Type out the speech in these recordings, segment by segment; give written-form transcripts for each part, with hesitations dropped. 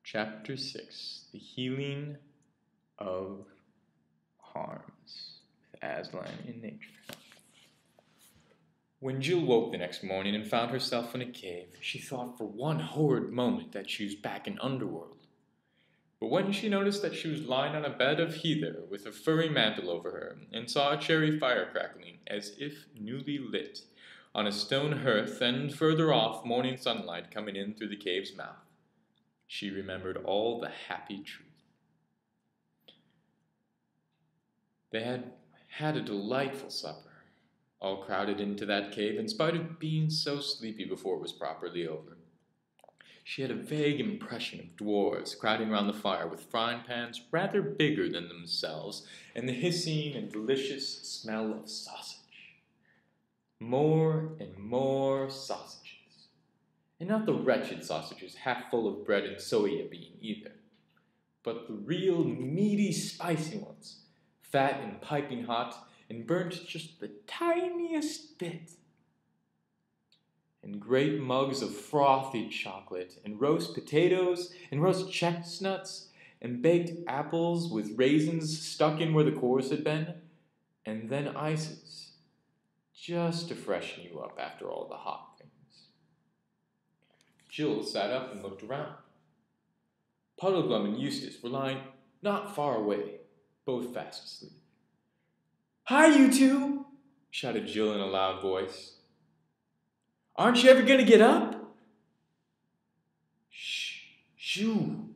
Chapter 6 The Healing of Harms with Aslan in Nature. When Jill woke the next morning and found herself in a cave, she thought for one horrid moment that she was back in Underworld. But when she noticed that she was lying on a bed of heather with a furry mantle over her, and saw a cherry fire crackling, as if newly lit, on a stone hearth, and further off morning sunlight coming in through the cave's mouth, she remembered all the happy truth. They had had a delightful supper, all crowded into that cave in spite of being so sleepy before it was properly over. She had a vague impression of dwarves crowding round the fire with frying pans rather bigger than themselves and the hissing and delicious smell of sausage. More and more sausages. And not the wretched sausages half full of bread and soya bean either, but the real meaty spicy ones, fat and piping hot and burnt just the tiniest bit. And great mugs of frothy chocolate, and roast potatoes, and roast chestnuts, and baked apples with raisins stuck in where the cores had been, and then ices, just to freshen you up after all the hot things. Jill sat up and looked around. Puddleglum and Eustace were lying not far away, both fast asleep. "Hi, you two!" shouted Jill in a loud voice. "Aren't you ever going to get up?" "Shoo,"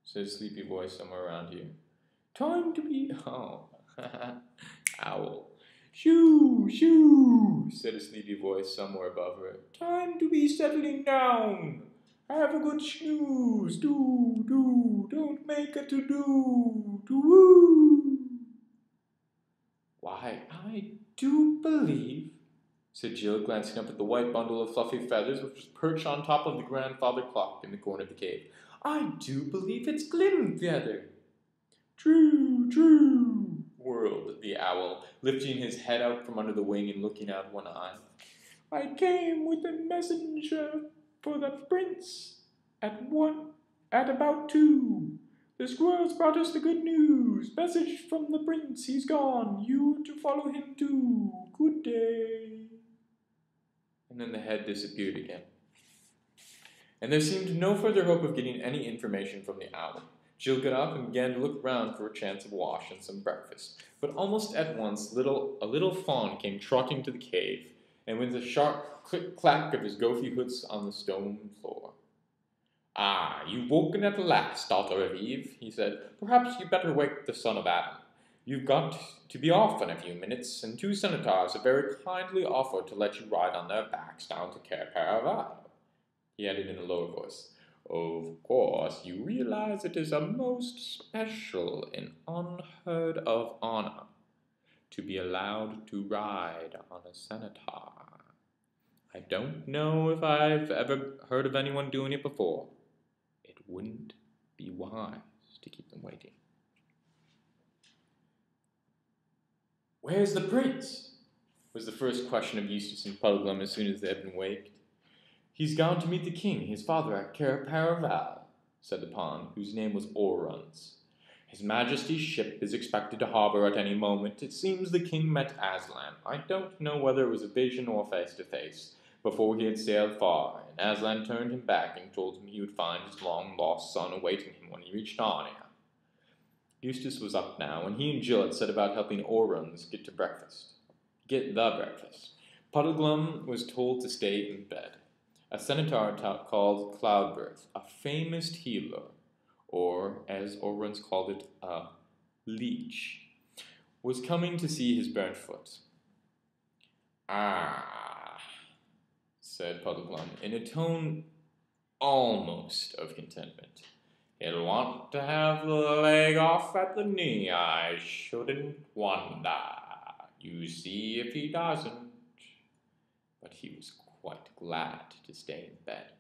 said a sleepy voice somewhere around here. "Time to be..." Oh, owl. "Shoo, shoo," said a sleepy voice somewhere above her. "Time to be settling down. Have a good snooze. Do. Don't make a to-do. Do-woo." "Why, I do believe," said Jill, glancing up at the white bundle of fluffy feathers which was perched on top of the grandfather clock in the corner of the cave. "I do believe it's Glimfeather." True, whirled the owl, lifting his head out from under the wing and looking out one eye. "I came with a messenger for the prince at about 2. The squirrels brought us the good news. Message from the prince, he's gone. You to follow him too. Good day." And then the head disappeared again. And there seemed no further hope of getting any information from the owl. Jill got up and began to look round for a chance of wash and some breakfast. But almost at once a little fawn came trotting to the cave, and with a sharp click-clack of his gophy hooves on the stone floor. "Ah, you've woken at last, daughter of Eve," he said. "Perhaps you'd better wake the son of Adam. You've got to be off in a few minutes, and 2 centaurs have very kindly offered to let you ride on their backs down to Cair Paravel." He added in a lower voice, "Of course, you realize it is a most special and unheard of honor to be allowed to ride on a centaur. I don't know if I've ever heard of anyone doing it before. It wouldn't be wise to keep them waiting." "Where's the prince?" was the first question of Eustace and Puddleglum as soon as they had been waked. "He's gone to meet the king, his father, at Cair Paravel," said the pawn, whose name was Oruns. "His Majesty's ship is expected to harbour at any moment. It seems the king met Aslan. I don't know whether it was a vision or face-to-face, before he had sailed far, and Aslan turned him back and told him he would find his long-lost son awaiting him when he reached Narnia." Eustace was up now, and he and Jill had set about helping Oruns get the breakfast. Puddleglum was told to stay in bed. A centaur called Cloudbirth, a famous healer, or, as Oruns called it, a leech, was coming to see his burnt foot. "Ah," said Puddleglum, in a tone almost of contentment. "He'll want to have the leg off at the knee, I shouldn't wonder. You see if he doesn't." But he was quite glad to stay in bed.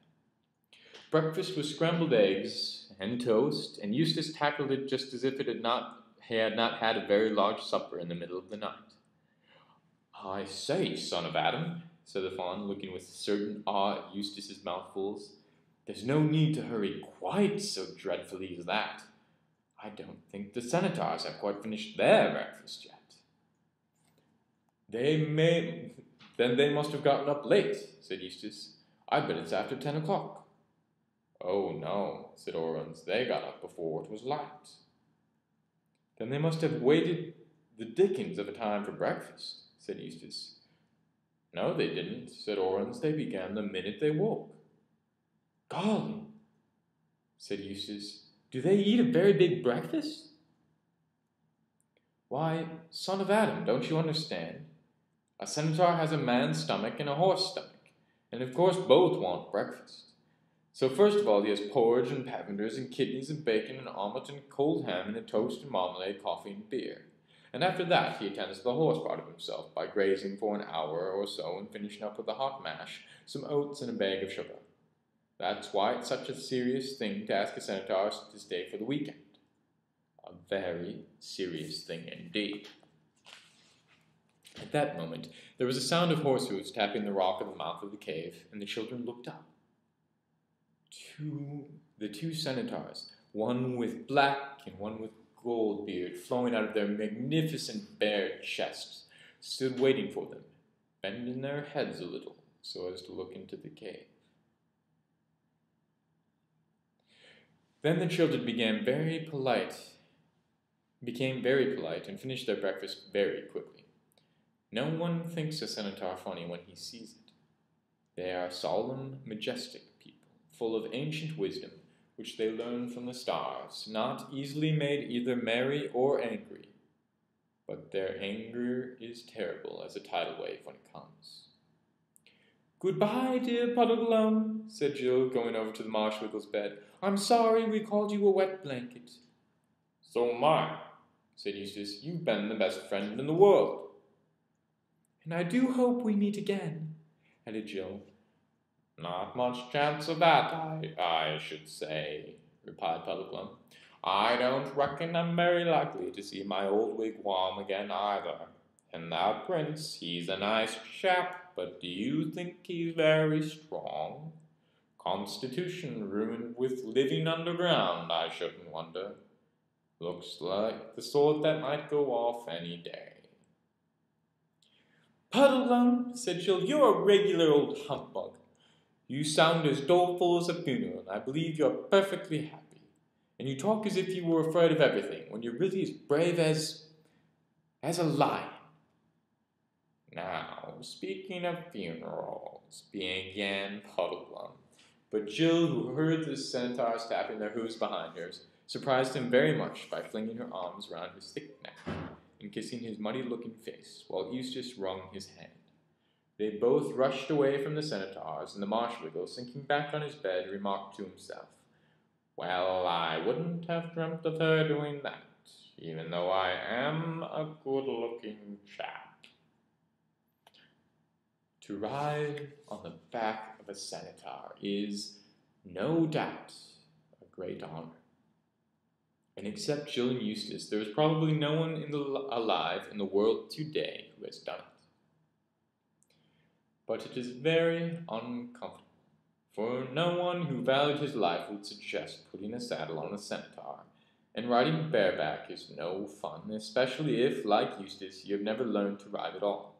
Breakfast was scrambled eggs and toast, and Eustace tackled it just as if he had not had a very large supper in the middle of the night. "I say, son of Adam," said the fawn, looking with certain awe at Eustace's mouthfuls, There's no need to hurry quite so dreadfully as that. I don't think the Senators have quite finished their breakfast yet. Then they must have gotten up late, said Eustace. I bet it's after 10 o'clock. Oh, no, said Orens. They got up before it was light. Then they must have waited the dickens of a time for breakfast, said Eustace. No, they didn't, said Orens. They began the minute they woke. Golly, said Eustace. Do they eat a very big breakfast? Why, son of Adam, don't you understand? A centaur has a man's stomach and a horse stomach, and of course both want breakfast. So first of all he has porridge and pavenders and kidneys and bacon and omelette and cold ham and a toast and marmalade, coffee and beer. And after that he attends to the horse part of himself by grazing for an hour or so and finishing up with a hot mash, some oats and a bag of sugar. That's why it's such a serious thing to ask a centaur to stay for the weekend. A very serious thing indeed. At that moment, there was a sound of horse hoofs tapping the rock of the mouth of the cave, and the children looked up. The two centaurs, one with black and one with gold beard flowing out of their magnificent bare chests, stood waiting for them, bending their heads a little so as to look into the cave. Then the children became very polite and finished their breakfast very quickly. No one thinks a centaur funny when he sees it. They are solemn, majestic people, full of ancient wisdom, which they learn from the stars, not easily made either merry or angry. But their anger is terrible as a tidal wave when it comes. Goodbye, dear Puddleglum, said Jill, going over to the Marshwiggle's bed. I'm sorry we called you a wet blanket. So am I, said Eustace. You've been the best friend in the world. And I do hope we meet again, added Jill. Not much chance of that, I should say, replied Puddleglum. I don't reckon I'm very likely to see my old wigwam again either. And that prince, he's a nice chap, but do you think he's very strong? Constitution ruined with living underground, I shouldn't wonder. Looks like the sort that might go off any day. Puddleglum, said Jill, you're a regular old humbug. You sound as doleful as a funeral, and I believe you're perfectly happy. And you talk as if you were afraid of everything, when you're really as brave as a lion. Now, speaking of funerals, began Puddleglum. But Jill, who heard the centaurs tapping their hooves behind her, surprised him very much by flinging her arms round his thick neck and kissing his muddy-looking face, while Eustace wrung his hand. They both rushed away from the centaurs, and the Marshwiggle, sinking back on his bed, remarked to himself, Well, I wouldn't have dreamt of her doing that, even though I am a good-looking chap. To ride on the back of a centaur is, no doubt, a great honor. And except Jill and Eustace, there is probably no one alive in the world today who has done it. But it is very uncomfortable, for no one who valued his life would suggest putting a saddle on a centaur, and riding bareback is no fun, especially if, like Eustace, you have never learned to ride at all.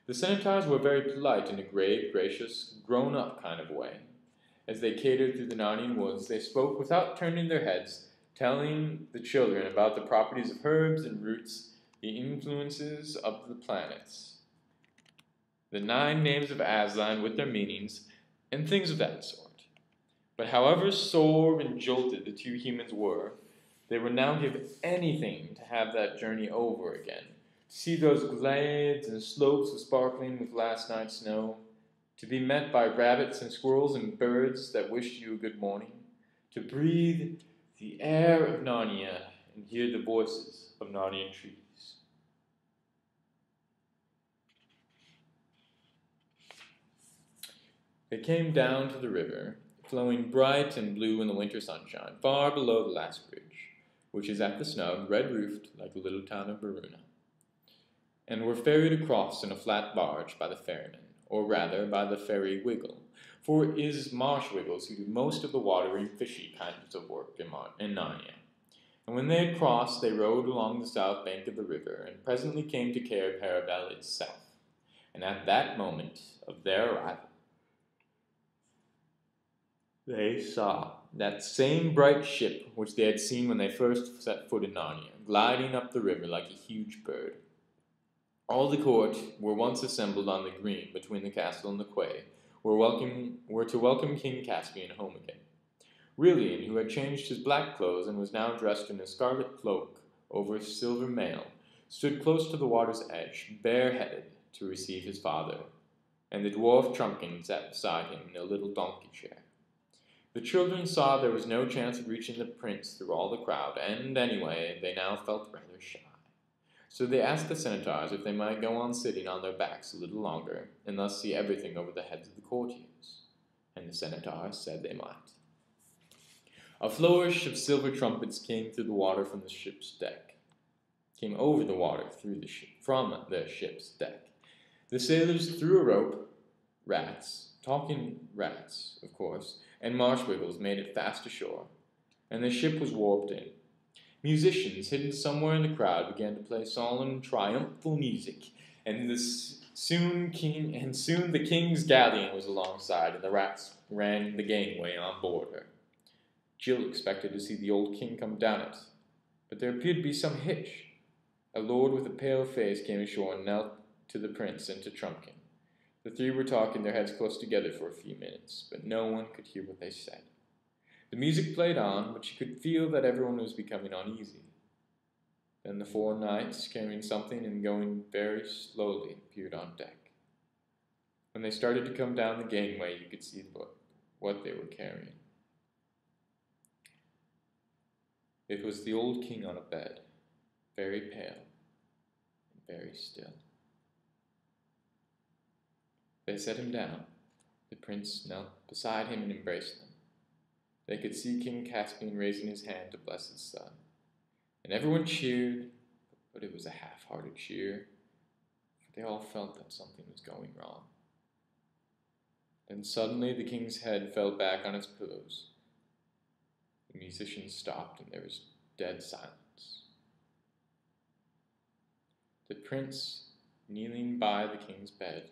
The centaurs were very polite in a grave, gracious, grown-up kind of way. As they catered through the Narnian woods, they spoke without turning their heads, telling the children about the properties of herbs and roots, the influences of the planets, the 9 names of Aslan with their meanings, and things of that sort. But however sore and jolted the 2 humans were, they would now give anything to have that journey over again, to see those glades and slopes sparkling with last night's snow, to be met by rabbits and squirrels and birds that wished you a good morning, to breathe the air of Narnia and hear the voices of Narnian trees. They came down to the river, flowing bright and blue in the winter sunshine, far below the last bridge, which is at the snug, red-roofed, like the little town of Baruna, and were ferried across in a flat barge by the ferryman, or rather by the ferry Wiggle, for it is Marshwiggles who do most of the watery, fishy kinds of work in Narnia. And when they had crossed, they rowed along the south bank of the river, and presently came to Cair Paravel itself. And at that moment of their arrival, they saw that same bright ship which they had seen when they first set foot in Narnia, gliding up the river like a huge bird. All the court were once assembled on the green between the castle and the quay, were to welcome King Caspian home again. Rilian, who had changed his black clothes and was now dressed in a scarlet cloak over a silver mail, stood close to the water's edge, bareheaded, to receive his father, and the dwarf Trumpkin sat beside him in a little donkey chair. The children saw there was no chance of reaching the prince through all the crowd, and anyway, they now felt rather shy. So they asked the centaurs if they might go on sitting on their backs a little longer, and thus see everything over the heads of the courtiers. And the centaurs said they might. A flourish of silver trumpets came through the water from the ship's deck. Came over the water through the from the ship's deck. The sailors threw a rope, talking rats, of course, and Marshwiggles made it fast ashore, and the ship was warped in. Musicians, hidden somewhere in the crowd, began to play solemn, triumphal music, and soon the king's galleon was alongside, and the rats ran the gangway on board her. Jill expected to see the old king come down it, but there appeared to be some hitch. A lord with a pale face came ashore and knelt to the prince and to Trumpkin. The three were talking, their heads close together for a few minutes, but no one could hear what they said. The music played on, but she could feel that everyone was becoming uneasy. Then the four knights, carrying something and going very slowly, appeared on deck. When they started to come down the gangway, you could see what they were carrying. It was the old king on a bed, very pale and very still. They set him down. The prince knelt beside him and embraced them. They could see King Caspian raising his hand to bless his son. And everyone cheered, but it was a half-hearted cheer, for they all felt that something was going wrong. Then suddenly the king's head fell back on its pillows. The musicians stopped, and there was dead silence. The prince, kneeling by the king's bed,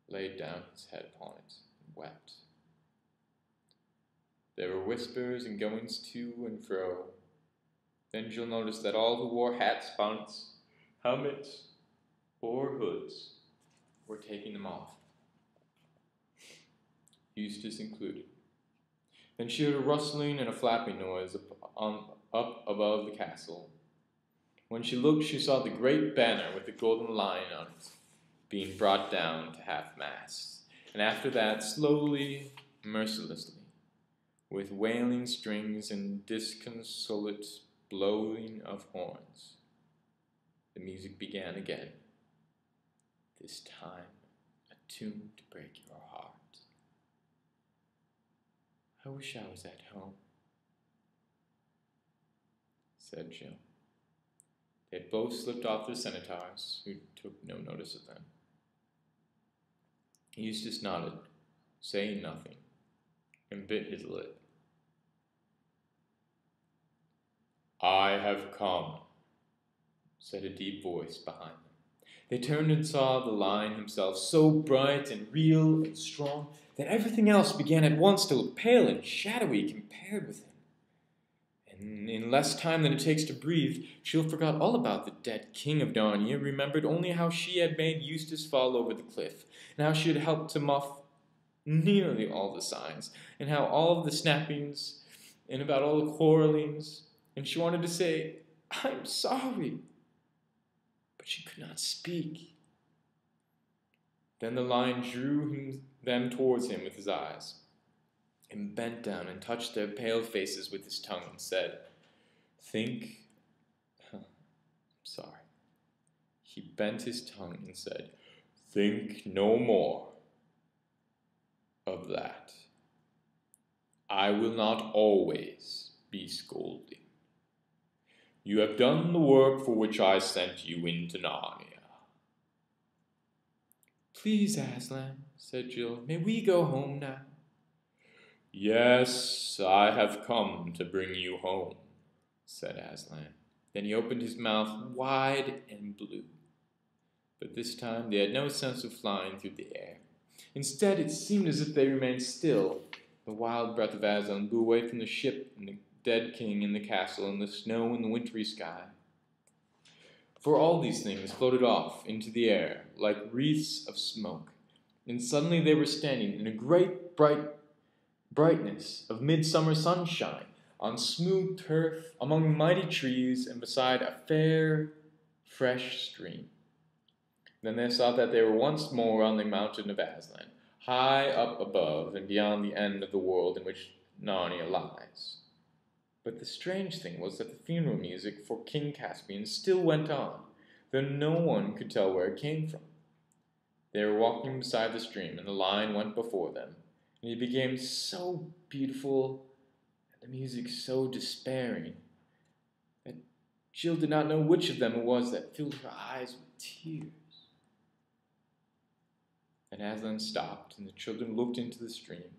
laid down his head upon it and wept. There were whispers and goings to and fro. Then Jill noticed that all who wore hats, bonnets, helmets, or hoods were taking them off, Eustace included. Then she heard a rustling and a flapping noise up above the castle. When she looked, she saw the great banner with the golden lion on it being brought down to half-mast, and after that, slowly, mercilessly, with wailing strings and disconsolate blowing of horns, the music began again, this time a tune to break your heart. I wish I was at home, said Jill. They had both slipped off their scimitars, who took no notice of them. Eustace nodded, saying nothing, and bit his lip. I have come, said a deep voice behind them. They turned and saw the lion himself, so bright and real and strong that everything else began at once to look pale and shadowy compared with him. And in less time than it takes to breathe, Jill forgot all about the dead king of Narnia, remembered only how she had made Eustace fall over the cliff, and how she had helped to muff nearly all the signs, and how all of the snappings, and about all the quarrelings, and she wanted to say, I'm sorry, but she could not speak. Then the lion drew them towards him with his eyes, and bent down and touched their pale faces with his tongue and said, sorry. He bent his tongue and said, think no more of that. I will not always be scolding. You have done the work for which I sent you into Narnia. Please, Aslan, said Jill, may we go home now? Yes, I have come to bring you home, said Aslan. Then he opened his mouth wide and blew. But this time they had no sense of flying through the air. Instead, it seemed as if they remained still. The wild breath of Aslan blew away from the ship and the dead king in the castle and the snow and the wintry sky. For all these things floated off into the air like wreaths of smoke, and suddenly they were standing in a great brightness of midsummer sunshine, on smooth turf, among mighty trees, and beside a fair, fresh stream. Then they saw that they were once more on the mountain of Aslan, high up above and beyond the end of the world in which Narnia lies. But the strange thing was that the funeral music for King Caspian still went on, though no one could tell where it came from. They were walking beside the stream, and the lion went before them, and he became so beautiful, and the music so despairing, that Jill did not know which of them it was that filled her eyes with tears. And Aslan stopped, and the children looked into the stream,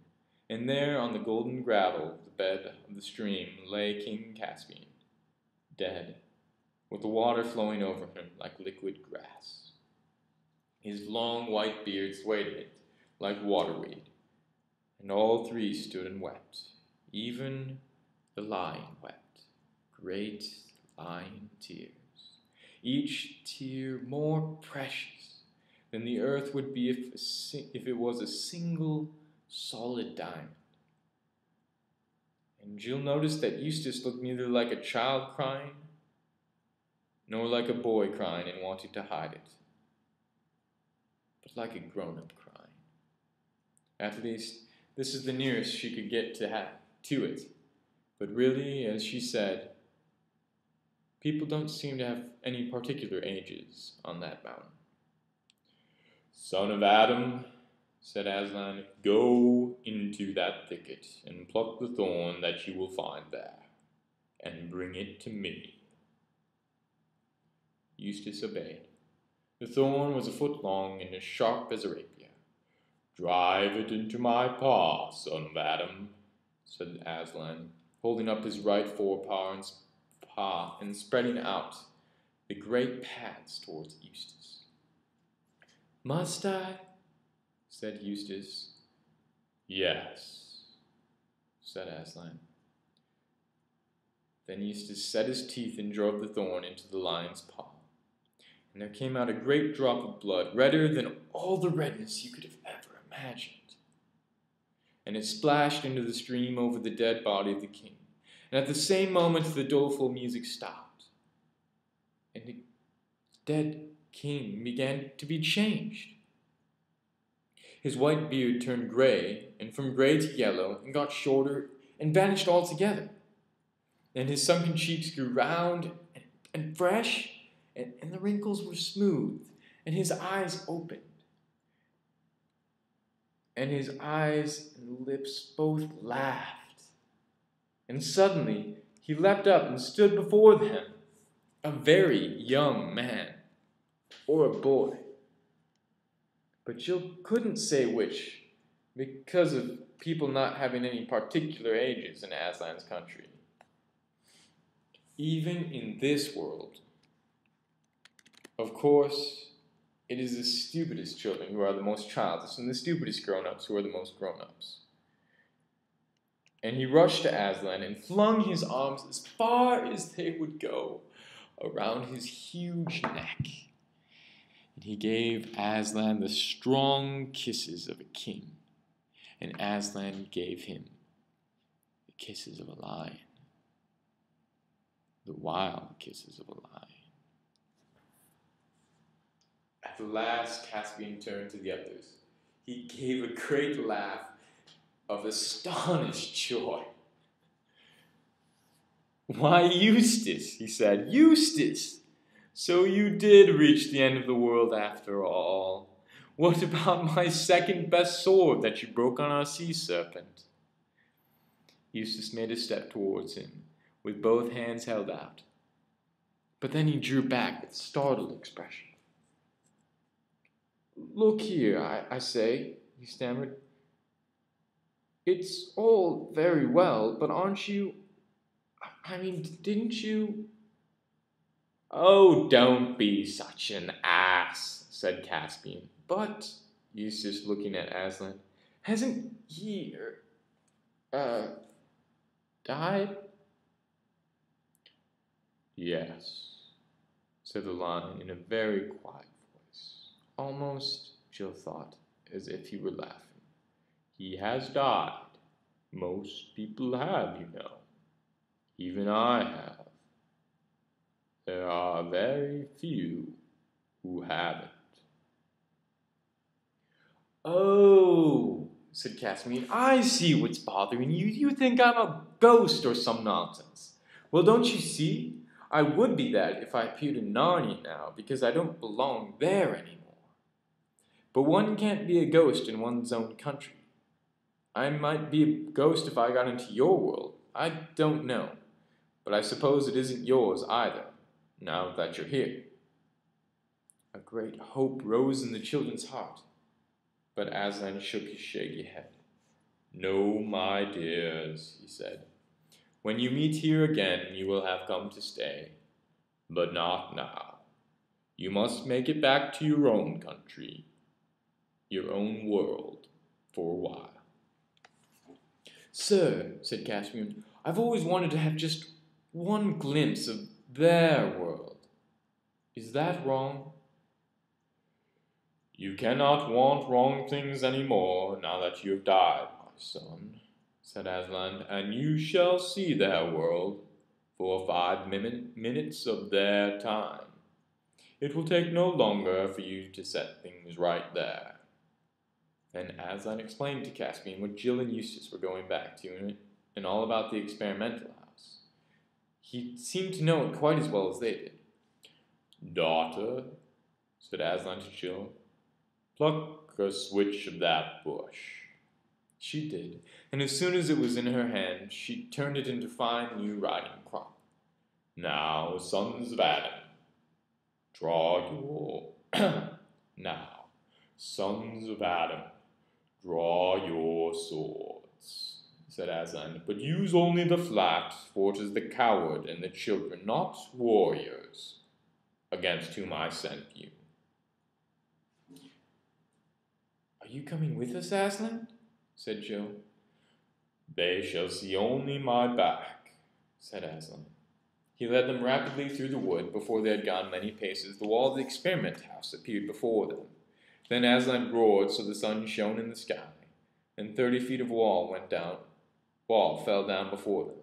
and there on the golden gravel of the bed of the stream lay King Caspian, dead, with the water flowing over him like liquid grass. His long white beard swayed in it like waterweed, and all three stood and wept. Even the lion wept, great lion tears, each tear more precious than the earth would be if it was a single solid diamond. And Jill noticed that Eustace looked neither like a child crying, nor like a boy crying and wanting to hide it, but like a grown-up crying. At least, this is the nearest she could get to it. But really, as she said, people don't seem to have any particular ages on that mountain. Son of Adam, said Aslan, go into that thicket and pluck the thorn that you will find there, and bring it to me. Eustace obeyed. The thorn was a foot long and as sharp as a rapier. Drive it into my paw, son of Adam, said Aslan, holding up his right forepaw and spreading out the great pads towards Eustace. Must I? Said Eustace. Yes, said Aslan. Then Eustace set his teeth and drove the thorn into the lion's paw, and there came out a great drop of blood, redder than all the redness you could have ever imagined. And it splashed into the stream over the dead body of the king. And at the same moment the doleful music stopped, and the dead king began to be changed. His white beard turned gray, and from gray to yellow, and got shorter, and vanished altogether. And his sunken cheeks grew round and fresh, and the wrinkles were smooth, and his eyes opened. And his eyes and lips both laughed. And suddenly he leapt up and stood before them, a very young man, or a boy. But Jill couldn't say which, because of people not having any particular ages in Aslan's country. Even in this world, of course, it is the stupidest children who are the most childish, and the stupidest grown-ups who are the most grown-ups. And he rushed to Aslan and flung his arms as far as they would go around his huge neck. And he gave Aslan the strong kisses of a king, and Aslan gave him the kisses of a lion, the wild kisses of a lion. At last Caspian turned to the others. He gave a great laugh of astonished joy. Why, Eustace, he said, Eustace! So you did reach the end of the world after all. What about my second best sword that you broke on our sea serpent? Eustace made a step towards him, with both hands held out. But then he drew back with startled expression. Look here, I say, he stammered. It's all very well, but aren't you... I mean, didn't you... Oh, don't be such an ass, said Caspian. But, Eustace looking at Aslan, hasn't he, died? Yes, said the lion in a very quiet voice, almost, Jill thought, as if he were laughing. He has died. Most people have, you know. Even I have. There are very few who haven't. Oh, said Casimir, I see what's bothering you. You think I'm a ghost or some nonsense. Well, don't you see? I would be that if I appeared in Narnia now, because I don't belong there anymore. But one can't be a ghost in one's own country. I might be a ghost if I got into your world. I don't know. But I suppose it isn't yours either, now that you're here. A great hope rose in the children's heart. But Aslan shook his shaggy head. No, my dears, he said. When you meet here again, you will have come to stay. But not now. You must make it back to your own country, your own world, for a while. Sir, said Caspian, I've always wanted to have just one glimpse of their world. Is that wrong? You cannot want wrong things any more now that you have died, my son, said Aslan, and you shall see their world for 5 minutes of their time. It will take no longer for you to set things right there. Then Aslan explained to Caspian what Jill and Eustace were going back to and all about the experimental house. He seemed to know it quite as well as they did. Daughter, said Aslan to Jill, pluck a switch of that bush. She did, and as soon as it was in her hand, she turned it into fine new riding crop. Now, sons of Adam, draw your... Now, sons of Adam, draw your swords, said Aslan, but use only the flat, for it is the coward and the children, not warriors, against whom I sent you. Are you coming with us, Aslan? Said Jill. They shall see only my back, said Aslan. He led them rapidly through the wood. Before they had gone many paces, the wall of the experiment house appeared before them. Then Aslan roared so the sun shone in the sky, and 30 feet of wall fell down before them.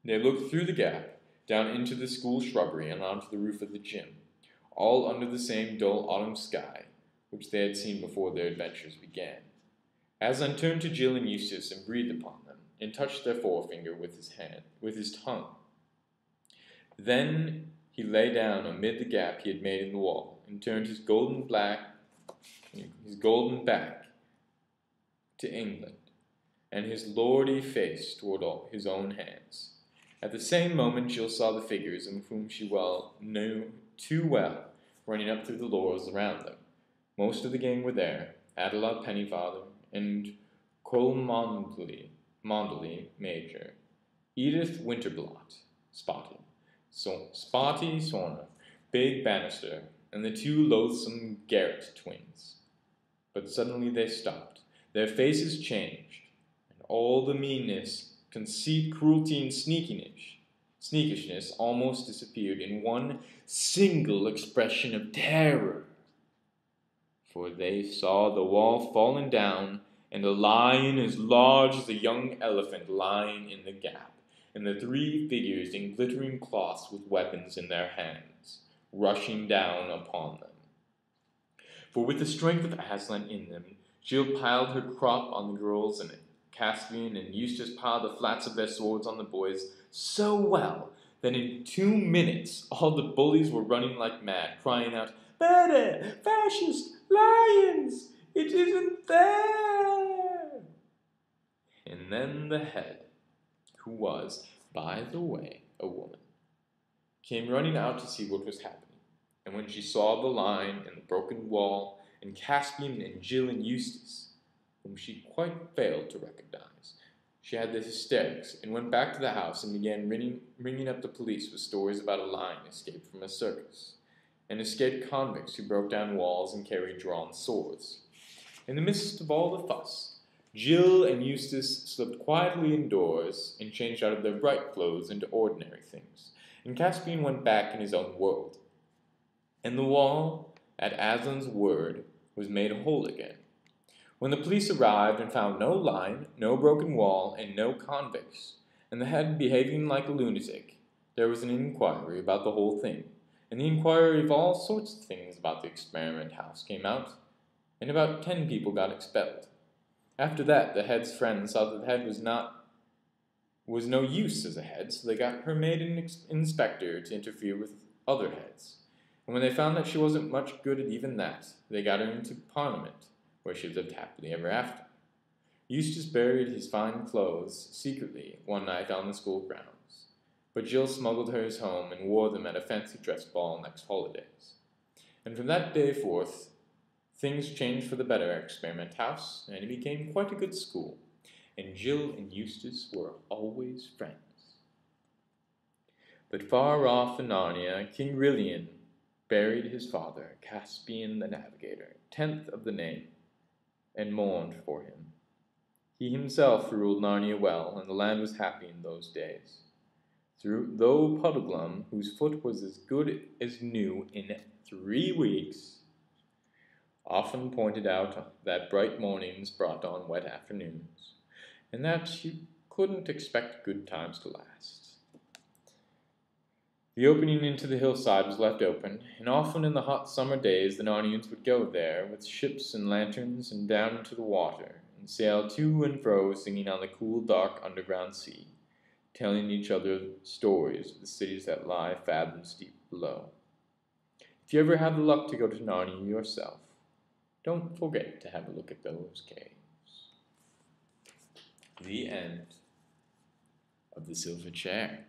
They looked through the gap, down into the school shrubbery and onto the roof of the gym, all under the same dull autumn sky, which they had seen before their adventures began. Aslan turned to Jill and Eustace and breathed upon them, and touched their forefinger with his tongue. Then he lay down amid the gap he had made in the wall, and turned his golden back to England, and his lordly face toward his own hands. At the same moment Jill saw the figures, of whom she knew too well, running up through the laurels around them. Most of the gang were there, Adela Pennyfather, and Cholmondeley Major, Edith Winterblot, Spotty Sorner, Big Bannister, and the 2 loathsome Garrett twins. But suddenly they stopped. Their faces changed, and all the meanness, conceit, cruelty, and sneakishness almost disappeared in one single expression of terror. For they saw the wall falling down, and a lion as large as a young elephant lying in the gap, and the 3 figures in glittering cloths with weapons in their hands, rushing down upon them. For with the strength of Aslan in them, Jill piled her crop on the girls, and Caspian and Eustace piled the flats of their swords on the boys so well that in 2 minutes all the bullies were running like mad, crying out, "Murder! Fascist! Lions! It isn't there!" And then the head, who was, by the way, a woman, came running out to see what was happening. And when she saw the line and the broken wall, and Caspian and Jill and Eustace, whom she quite failed to recognize. She had the hysterics and went back to the house and began ringing up the police with stories about a lion escaped from a circus, and escaped convicts who broke down walls and carried drawn swords. In the midst of all the fuss, Jill and Eustace slipped quietly indoors and changed out of their bright clothes into ordinary things, and Caspian went back in his own world. And the wall, at Aslan's word, was made whole again. When the police arrived and found no lion, no broken wall, and no convicts, and the head behaving like a lunatic, there was an inquiry about the whole thing, and the inquiry of all sorts of things about the experiment house came out, and about 10 people got expelled. After that, the head's friends saw that the head was no use as a head, so they got her maid and inspector to interfere with other heads. And when they found that she wasn't much good at even that, they got her into Parliament, where she lived happily ever after. Eustace buried his fine clothes secretly one night on the school grounds, but Jill smuggled hers home and wore them at a fancy dress ball next holidays. And from that day forth, things changed for the better at Experiment House, and it became quite a good school, and Jill and Eustace were always friends. But far off in Narnia, King Rilian buried his father, Caspian the Navigator, 10th of the name, and mourned for him. He himself ruled Narnia well, and the land was happy in those days. Though Puddleglum, whose foot was as good as new in 3 weeks, often pointed out that bright mornings brought on wet afternoons, and that you couldn't expect good times to last. The opening into the hillside was left open, and often in the hot summer days the Narnians would go there with ships and lanterns and down into the water, and sail to and fro singing on the cool, dark underground sea, telling each other stories of the cities that lie fathoms deep below. If you ever have the luck to go to Narnia yourself, don't forget to have a look at those caves. The end of The Silver Chair.